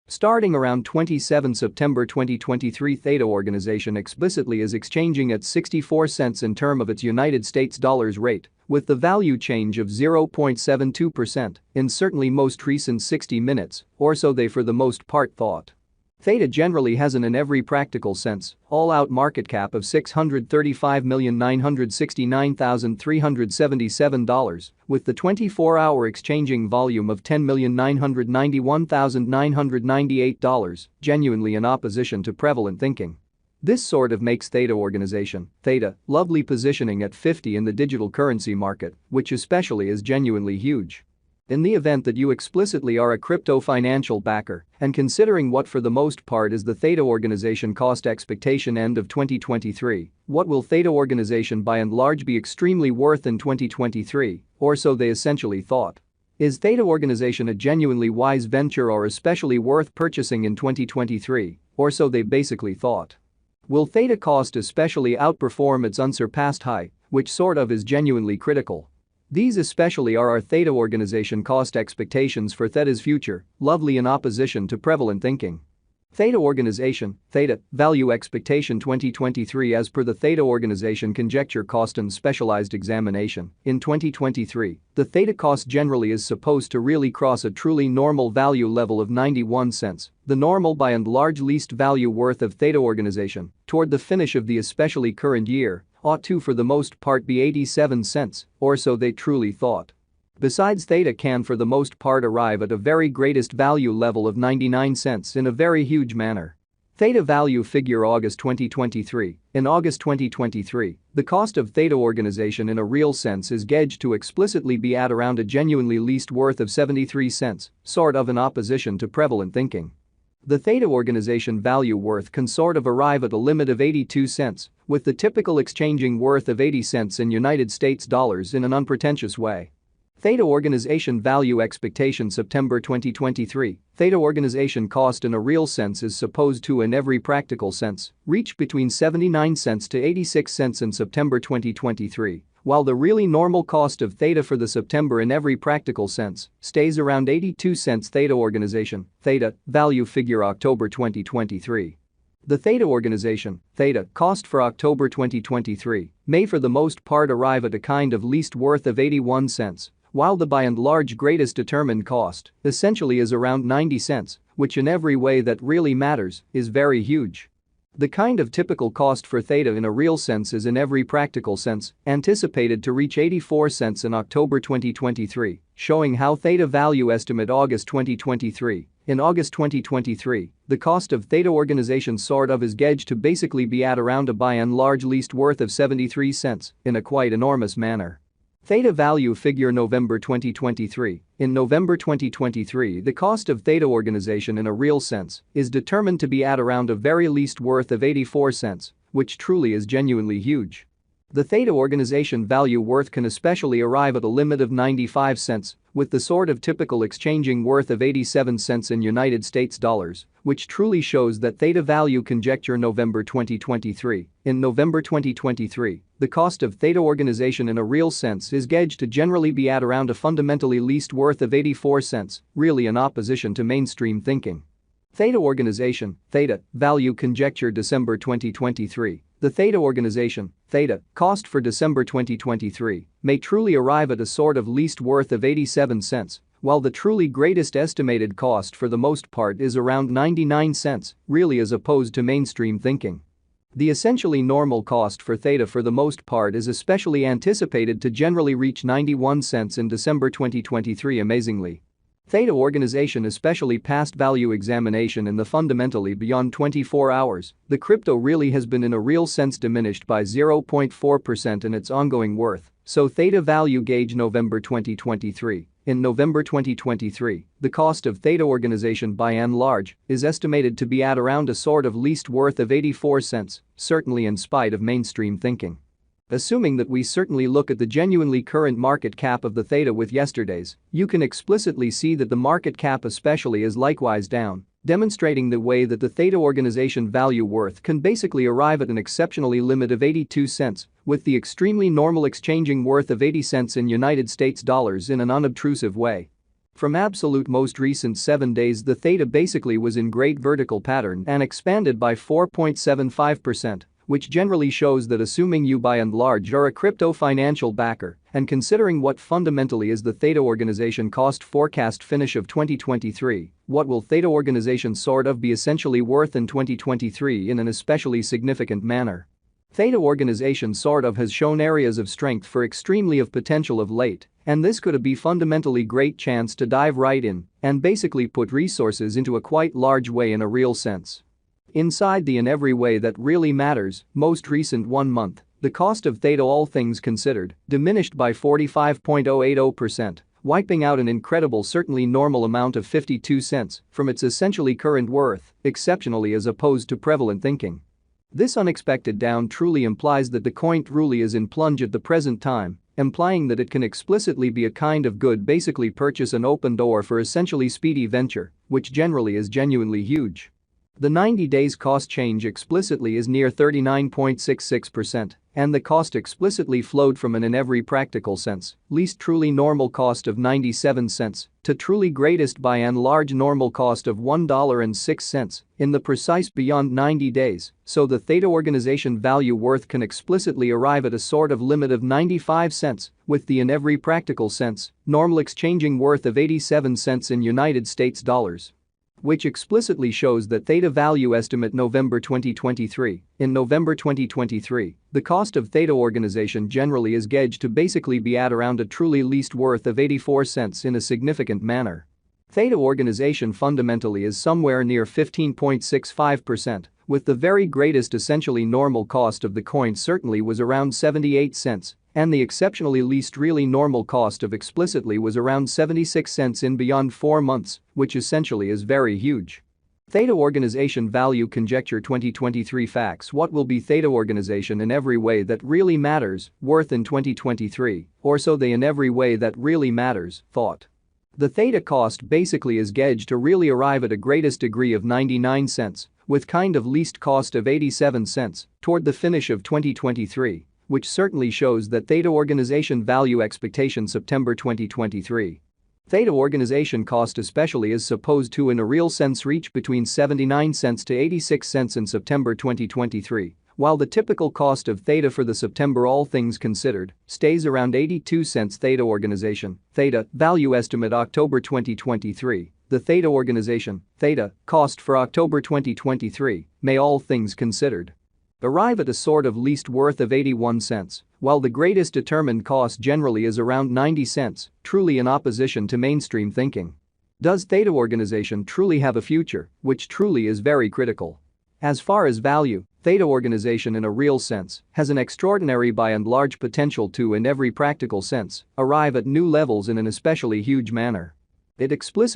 Starting around 27 September 2023, Theta organization explicitly is exchanging at 64 cents in term of its United States dollars rate, with the value change of 0.72% in certainly most recent 60 minutes, or so they for the most part thought. Theta generally has an in every practical sense, all-out market cap of $635,969,377, with the 24-hour exchanging volume of $10,991,998, genuinely in opposition to prevalent thinking. This sort of makes Theta organization, Theta, lovely positioning at 50 in the digital currency market, which especially is genuinely huge. In the event that you explicitly are a crypto financial backer, and considering what for the most part is the Theta organization cost expectation end of 2023, what will Theta organization by and large be extremely worth in 2023, or so they essentially thought? Is Theta organization a genuinely wise venture or especially worth purchasing in 2023, or so they basically thought? Will Theta cost especially outperform its unsurpassed high, which sort of is genuinely critical? These especially are our Theta organization cost expectations for Theta's future, lovely in opposition to prevalent thinking. Theta organization, Theta, value expectation 2023 as per the Theta organization conjecture cost and specialized examination. In 2023, the Theta cost generally is supposed to really cross a truly normal value level of 91 cents, the normal by and large least value worth of Theta organization, toward the finish of the especially current year, ought to for the most part be 87 cents, or so they truly thought. Besides, Theta can for the most part arrive at a very greatest value level of 99 cents in a very huge manner. Theta value figure August 2023. In August 2023, the cost of Theta organization in a real sense is gauged to explicitly be at around a genuinely least worth of 73 cents, sort of in opposition to prevalent thinking. The Theta organization value worth can sort of arrive at a limit of 82 cents, with the typical exchanging worth of 80 cents in United States dollars in an unpretentious way. Theta organization value expectation September 2023. Theta organization cost in a real sense is supposed to in every practical sense reach between 79 cents to 86 cents in September 2023, while the really normal cost of Theta for the September in every practical sense stays around 82 cents. Theta organization, Theta, value figure October 2023. The Theta organization, Theta, cost for October 2023 may for the most part arrive at a kind of least worth of 81 cents, while the by and large greatest determined cost essentially is around 90 cents, which in every way that really matters is very huge. The kind of typical cost for Theta in a real sense is in every practical sense anticipated to reach 84 cents in October 2023, showing how Theta value estimate August 2023. In August 2023, the cost of Theta organization sort of is gauged to basically be at around a by and large least worth of 73 cents in a quite enormous manner. Theta value figure November 2023. In November 2023, the cost of Theta organization in a real sense is determined to be at around a very least worth of 84 cents, which truly is genuinely huge. The Theta organization value worth can especially arrive at a limit of 95 cents, with the sort of typical exchanging worth of 87 cents in United States dollars, which truly shows that Theta value conjecture November 2023. In November 2023, the cost of Theta organization in a real sense is gauged to generally be at around a fundamentally least worth of 84 cents, really in opposition to mainstream thinking. Theta organization, Theta, value conjecture December 2023. The Theta organization, Theta, cost for December 2023 may truly arrive at a sort of least worth of 87 cents, while the truly greatest estimated cost for the most part is around 99 cents, really as opposed to mainstream thinking. The essentially normal cost for Theta for the most part is especially anticipated to generally reach 91 cents in December 2023 amazingly. Theta organization especially passed value examination in the fundamentally beyond 24 hours, the crypto really has been in a real sense diminished by 0.4% in its ongoing worth, so Theta value gauge November 2023. In November 2023, the cost of Theta organization by and large is estimated to be at around a sort of least worth of 84 cents, certainly in spite of mainstream thinking. Assuming that we certainly look at the genuinely current market cap of the Theta with yesterday's, you can explicitly see that the market cap especially is likewise down, demonstrating the way that the Theta organization value worth can basically arrive at an exceptionally limit of 82 cents, with the extremely normal exchanging worth of 80 cents in United States dollars in an unobtrusive way. From absolute most recent 7 days, the Theta basically was in great vertical pattern and expanded by 4.75%, which generally shows that assuming you by and large are a crypto financial backer and considering what fundamentally is the Theta organization cost forecast finish of 2023, what will Theta organization sort of be essentially worth in 2023 in an especially significant manner? Theta organization sort of has shown areas of strength for extremely of potential of late, and this could be fundamentally great chance to dive right in and basically put resources into a quite large way in a real sense. Inside the in every way that really matters, most recent 1 month, the cost of Theta all things considered diminished by 45.080%, wiping out an incredible certainly normal amount of 52 cents from its essentially current worth, exceptionally as opposed to prevalent thinking. This unexpected down truly implies that the coin truly is in plunge at the present time, implying that it can explicitly be a kind of good basically purchase an open door for essentially speedy venture, which generally is genuinely huge. The 90 days cost change explicitly is near 39.66%, and the cost explicitly flowed from an in every practical sense, least truly normal cost of 97 cents to truly greatest by and large normal cost of $1.06 in the precise beyond 90 days, so the Theta organization value worth can explicitly arrive at a sort of limit of 95 cents, with the in every practical sense, normal exchanging worth of 87 cents in United States dollars. Which explicitly shows that Theta value estimate November 2023. In November 2023, the cost of Theta organization generally is gauged to basically be at around a truly least worth of 84 cents in a significant manner. Theta organization fundamentally is somewhere near 15.65%, with the very greatest essentially normal cost of the coin certainly was around 78 cents, and the exceptionally least really normal cost of explicitly was around 76 cents in beyond 4 months, which essentially is very huge. Theta organization value conjecture 2023 facts. What will be Theta organization in every way that really matters worth in 2023, or so they in every way that really matters thought. The Theta cost basically is gauged to really arrive at a greatest degree of 99 cents, with kind of least cost of 87 cents toward the finish of 2023, which certainly shows that Theta organization value expectation September 2023. Theta organization cost especially is supposed to in a real sense reach between 79 cents to 86 cents in September 2023, while the typical cost of Theta for the September all things considered stays around 82 cents. Theta organization, Theta, value estimate October 2023. The Theta organization, Theta, cost for October 2023 may all things considered arrive at a sort of least worth of 81 cents, while the greatest determined cost generally is around 90 cents, truly in opposition to mainstream thinking. Does Theta organization truly have a future, which truly is very critical? As far as value, Theta organization in a real sense has an extraordinary by and large potential to in every practical sense arrive at new levels in an especially huge manner. It explicitly